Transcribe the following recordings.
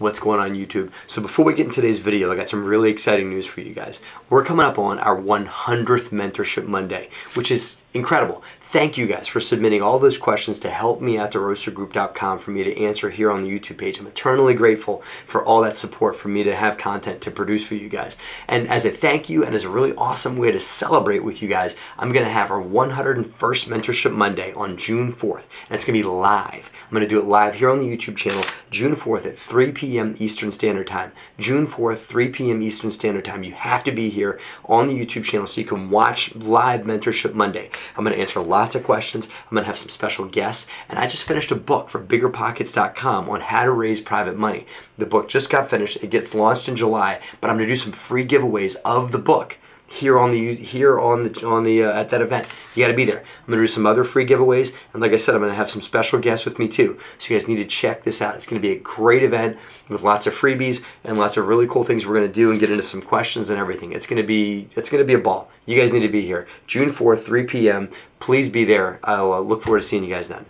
What's going on YouTube? So before we get into today's video, I got some really exciting news for you guys. We're coming up on our 100th Mentorship Monday, which is incredible. Thank you guys for submitting all those questions to help me at DeRosaGroup.com for me to answer here on the YouTube page. I'm eternally grateful for all that support for me to have content to produce for you guys. And as a thank you and as a really awesome way to celebrate with you guys, I'm going to have our 101st Mentorship Monday on June 4th. And it's going to be live. I'm going to do it live here on the YouTube channel, June 4th at 3 p.m. Eastern Standard Time. June 4th, 3 p.m. Eastern Standard Time. You have to be here on the YouTube channel so you can watch live Mentorship Monday. I'm going to answer lots of questions. I'm going to have some special guests. And I just finished a book for BiggerPockets.com on how to raise private money. The book just got finished. It gets launched in July, but I'm going to do some free giveaways of the book here at that event. You got to be there. I'm going to do some other free giveaways, and like I said, I'm going to have some special guests with me too. So you guys need to check this out. It's going to be a great event with lots of freebies and lots of really cool things we're going to do and get into some questions and everything. It's going to be a ball. You guys need to be here. June 4th, 3 p.m. Please be there. I'll look forward to seeing you guys then.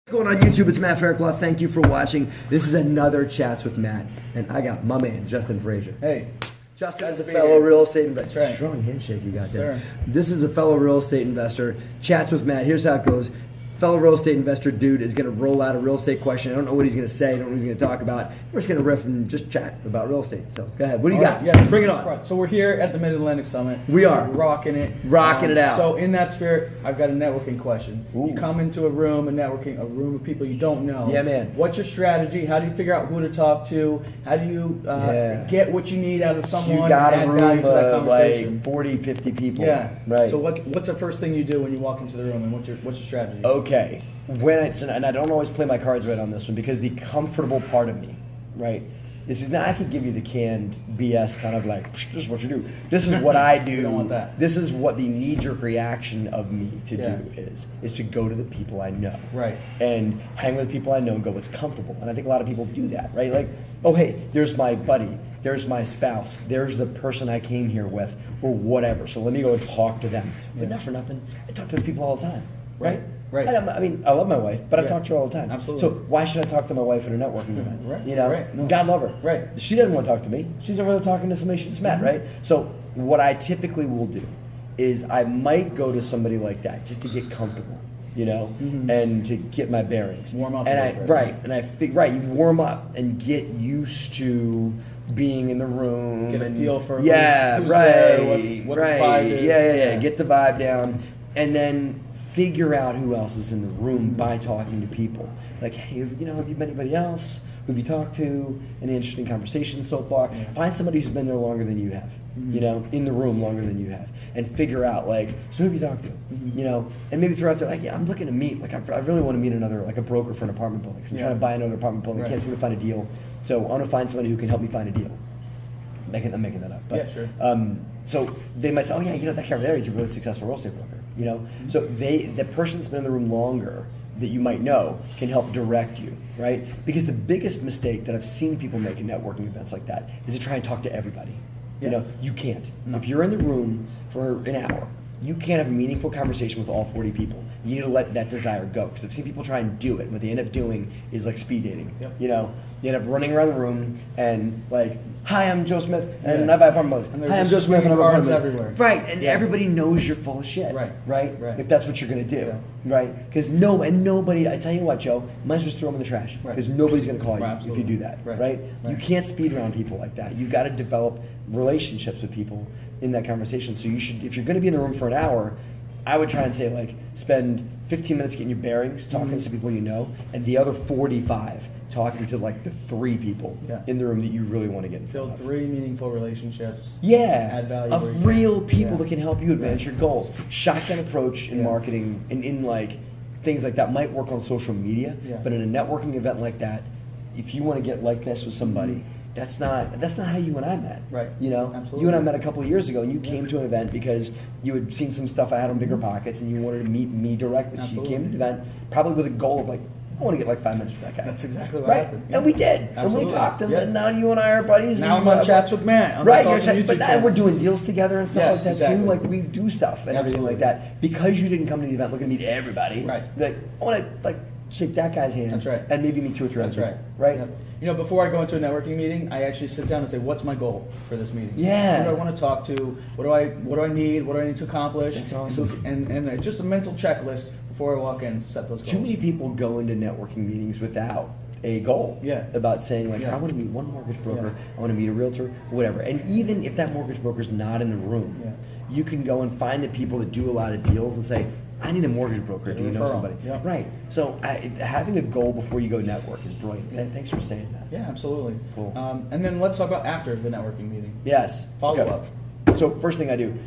What's going on YouTube? It's Matt Faircloth. Thank you for watching. This is another Chats with Matt, and I got my man Justin Fraser. Hey. Justin is a fellow real estate investor. Right. Strong handshake you got there. Sure. This is a fellow real estate investor. Chats with Matt. Here's how it goes. Fellow real estate investor dude is going to roll out a real estate question. I don't know what he's going to say. I don't know what he's going to talk about. We're just going to riff and just chat about real estate. So go ahead. What do you got? Yeah, bring it on. So we're here at the Mid-Atlantic Summit. We are. We're rocking it. Rocking it out. So in that spirit, I've got a networking question. Ooh. You come into a room of people you don't know. Yeah, man. What's your strategy? How do you figure out who to talk to? How do you get what you need out of someone You got and a add room value to that of conversation? like 40, 50 people. Yeah. Right. So what's the first thing you do when you walk into the room, and what's your strategy? Okay. And I don't always play my cards right on this one because the comfortable part of me, right? This is not, I could give you the canned BS kind of like, this is what you do. This is what I do. We don't want that. This is what the knee-jerk reaction of me to do is to go to the people I know. Right. And hang with the people I know and go what's comfortable. And I think a lot of people do that, right? Like, oh, hey, there's my buddy. There's my spouse. There's the person I came here with or whatever. So let me go and talk to them. But not for nothing. I talk to those people all the time, right? Right. I mean, I love my wife, but I talk to her all the time. Absolutely. So why should I talk to my wife at a networking event? Right. You know, Right. No. God love her. Right. She doesn't want to talk to me. She's over there talking to somebody she just met, right? So what I typically will do is I might go to somebody like that just to get comfortable, you know, and to get my bearings. Warm up. And you warm up and get used to being in the room. Get a feel for who's there, what the vibe is. Yeah. Get the vibe down, and then figure out who else is in the room by talking to people. Like, hey, have you met anybody else? Who have you talked to? Any interesting conversations so far? Yeah. Find somebody who's been there longer than you have, you know, in the room longer than you have, and figure out, like, so who have you talked to? You know, and maybe throw out there, like, yeah, I'm looking to meet, like, I really want to meet a broker for an apartment building. So I'm trying to buy another apartment building. I can't seem to find a deal. So I want to find somebody who can help me find a deal. I'm making that up. But, sure. So they might say, oh yeah, that guy over there, he's a really successful real estate broker. You know, so the person that's been in the room longer that you might know can help direct you, right? Because the biggest mistake that I've seen people make in networking events like that is to try and talk to everybody. You know, you can't. No. If you're in the room for an hour, you can't have a meaningful conversation with all 40 people. You need to let that desire go. Because I've seen people try and do it. What they end up doing is like speed dating. Yep. You know, you end up running around the room and like, hi, I'm Joe Smith, and I buy apartment buildings. Hi, I'm Joe Smith, and I buy apartment buildings. Everywhere. Right, and everybody knows you're full of shit. Right. If that's what you're gonna do, right? Because nobody. I tell you what, Joe, might as well just throw them in the trash. Because nobody's gonna call you if you do that. Right. You can't speed around people like that. You've got to develop relationships with people in that conversation. So you should, if you're gonna be in the room for an hour, I would try and say, like, spend 15 minutes getting your bearings, talking to some people you know, and the other 45 talking to like the 3 people in the room that you really want to get in front of. Build 3 meaningful relationships. Add value of real people that can help you advance your goals. Shotgun approach in marketing and in like things like that might work on social media, but in a networking event like that, if you want to get like this with somebody, that's not how you and I met. Right. You know, absolutely. You and I met a couple of years ago, and you came to an event because you had seen some stuff I had on BiggerPockets, and you wanted to meet me directly. Absolutely. So you came to the event probably with a goal of like, I want to get like 5 minutes with that guy. That's exactly what happened. Yeah. And we did. Absolutely. And we talked, and now you and I are buddies. Now I'm on Chats with Matt. But now we're doing deals together and stuff like that too. Like we do stuff and everything like that. Because you didn't come to the event looking to meet everybody. Right. Like I want to like shake that guy's hand. That's right. And maybe meet 2 or 3 other people. That's Right? Yep. You know, before I go into a networking meeting, I actually sit down and say, what's my goal for this meeting? Yeah. Who do I want to talk to? What do I need? What do I need to accomplish? That's awesome. And just a mental checklist before I walk in, set those goals. Too many people go into networking meetings without a goal. Yeah. About saying like, Yeah. I want to meet one mortgage broker, Yeah. I want to meet a realtor, whatever. And even if that mortgage broker's not in the room, Yeah. you can go and find the people that do a lot of deals and say, I need a mortgage broker. Do you know referral. somebody? Yeah. Right. So having a goal before you go network is brilliant. Thanks for saying that. Yeah, absolutely. Cool. And then let's talk about after the networking meeting. Yes. Follow Okay. up. So first thing I do,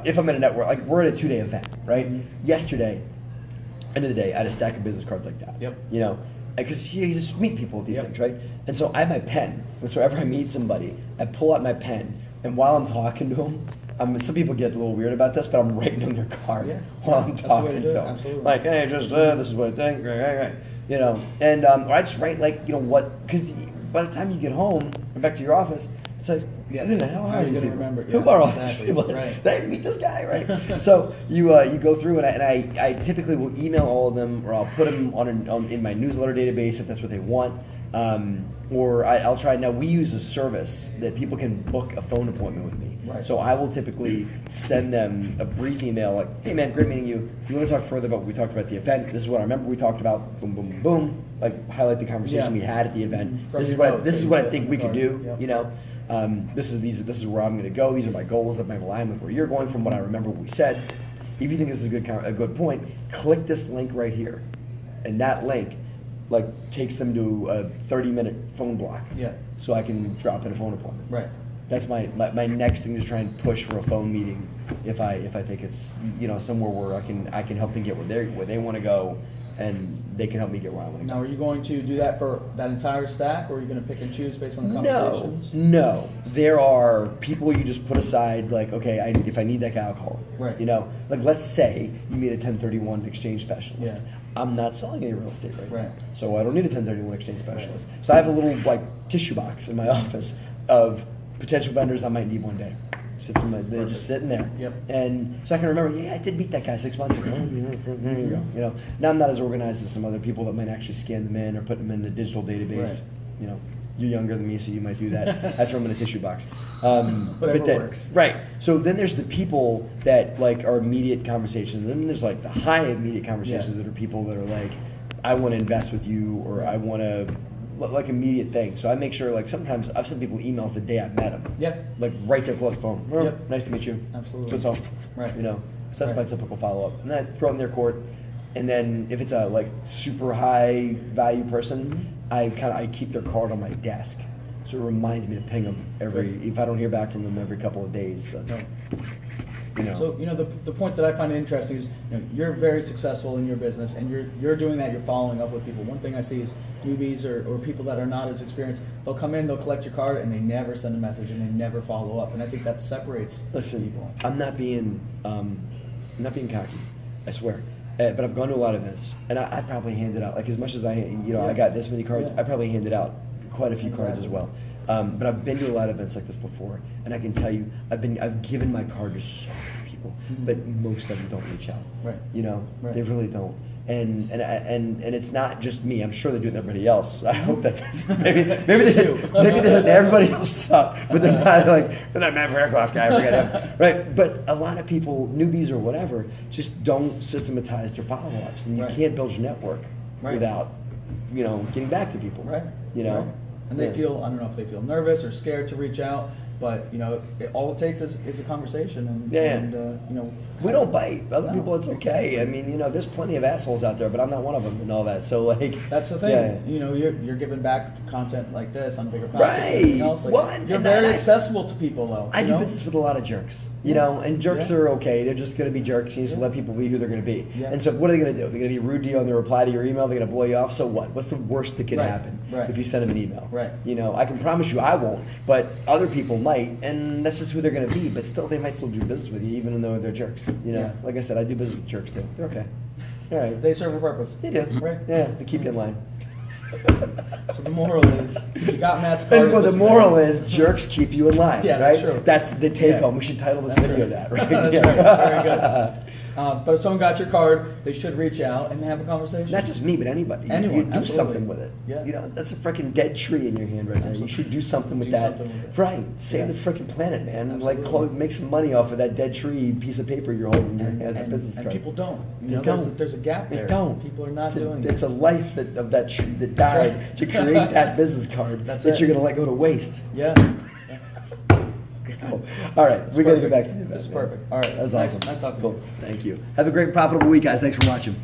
if I'm at a network, like we're at a 2-day event, right? Mm-hmm. Yesterday, end of the day, I had a stack of business cards like that. Yep. You know, because you just meet people with these Yep. things, right? And so I have my pen. And so whenever I meet somebody, I pull out my pen, and while I'm talking to them, some people get a little weird about this, but I'm writing on their card while I'm That's the way talking to to do it. them. Absolutely. Like, hey, just this is what I think, right. You know, and or I just write like, you know, what, because by the time you get home and back to your office, it's like, who the hell How are are you these gonna people? remember? Who Yeah, are all exactly. these people? Right. Did I meet this guy, right? So you go through, and I typically will email all of them, or I'll put them in my newsletter database if that's what they want. Or I'll try. Now we use a service that people can book a phone appointment with me. Right. So I will typically send them a brief email like, "Hey man, great meeting you. If you want to talk further about what we talked about at the event, this is what I remember we talked about. Boom, boom, boom. Like highlight the conversation we had at the event. From This is your what notes this that is you what I put think in we the could card. do. Yep. You know, this is where I'm going to go. These are my goals that might align with where you're going from what I remember what we said. If you think this is a good point, click this link right here, and that link like takes them to a 30-minute phone block. Yeah. So I can drop in a phone appointment. Right. That's my next thing is try and push for a phone meeting if I think it's somewhere where I can help them get where they want to go, and they can help me get where I want to go. Now, are you going to do that for that entire stack, or are you going to pick and choose based on the conversations? No. There are people you just put aside, like, okay, if I need that guy, I'll call him. Right. You know, like let's say you meet a 1031 exchange specialist. Yeah. I'm not selling any real estate right now. Right. So I don't need a 1031 exchange specialist. Right. So I have a little like tissue box in my office of potential vendors I might need one day. They're just sitting there. Yep. And so I can remember, I did meet that guy 6 months ago. There you go. You know, now I'm not as organized as some other people that might actually scan them in or put them in a digital database. Right. You know, you're younger than me, so you might do that. I throw them in a tissue box. Whatever works. Right. So then there's the people that like are immediate conversations. And then there's like the high immediate conversations that are people that are like, I want to invest with you, or I want to like immediate things. So I make sure like sometimes I've sent people emails the day I met them. Yep. Like right there, pull out the phone. Oh, Yep. Nice to meet you. Absolutely. So it's all. Right. You know. So that's my typical follow up. And then I throw it in their court. And then if it's a like super high value person, I keep their card on my desk. So it reminds me to ping them if I don't hear back from them every couple of days. So, you know. So the point that I find interesting is you're very successful in your business, and you're doing that. You're following up with people. One thing I see is newbies or people that are not as experienced. They'll come in, they'll collect your card, and they never send a message, and they never follow up. And I think that separates people. I'm not being cocky. I swear. But I've gone to a lot of events, and I probably handed out like as much as I got this many cards. I probably handed out quite a few cards as well. But I've been to a lot of events like this before, and I can tell you, I've given my card to so many people, but most of them don't reach out. Right. You know, Right. they really don't. And it's not just me. I'm sure they do it with everybody else. I hope that maybe they do. Maybe they hit everybody else up, but they're not Matt Verkoff guy. I forget him. Right. But a lot of people, newbies or whatever, just don't systematize their follow-ups, and you can't build your network without getting back to people. Right. You know. Right. And they feel, I don't know if they feel nervous or scared to reach out, but all it takes is a conversation, and we don't bite other people. It's okay. I mean, there's plenty of assholes out there, but I'm not one of them and all that. So like, that's the thing. Yeah. You're giving back to content like this on BiggerPockets. Right. And everything else. Like, you're very accessible to people, though. I do business with a lot of jerks, and jerks are okay. They're just going to be jerks. You just let people be who they're going to be. Yeah. And so what are they going to do? They're going to be rude to you on the reply to your email. They're going to blow you off. So what? What's the worst that could happen if you send them an email? Right. I can promise you I won't, but other people might, and that's just who they're going to be. But still, they might still do business with you, even though they're jerks. Like I said, I do business with jerks too. They're okay. All right. They serve a purpose. They do. Right. Yeah, they keep you in line. So the moral is, you got Matt's card. And the moral is, jerks keep you in line. Yeah, right? that's true. That's the take home. We should title this video that. Right? That's right. Very good. But if someone got your card, they should reach out and have a conversation. Not just me, but anybody. Anyone, you do absolutely. something with it. Yeah. You know, that's a freaking dead tree in your hand right now. You should do something with Do that. something with it. Right. Save the freaking planet, man. Absolutely. Like, make some money off of that dead tree piece of paper you're holding in your hand. That business and card. people don't. They don't. There's a gap there. They don't. People are not doing It's it. a life of that tree that died to create that business card That's that it. you're going to let go to waste. Yeah. Cool. All right, we got to get back to that. This is perfect. All right. That's Nice awesome. talking to Cool. you. Thank you. Have a great, profitable week, guys. Thanks for watching.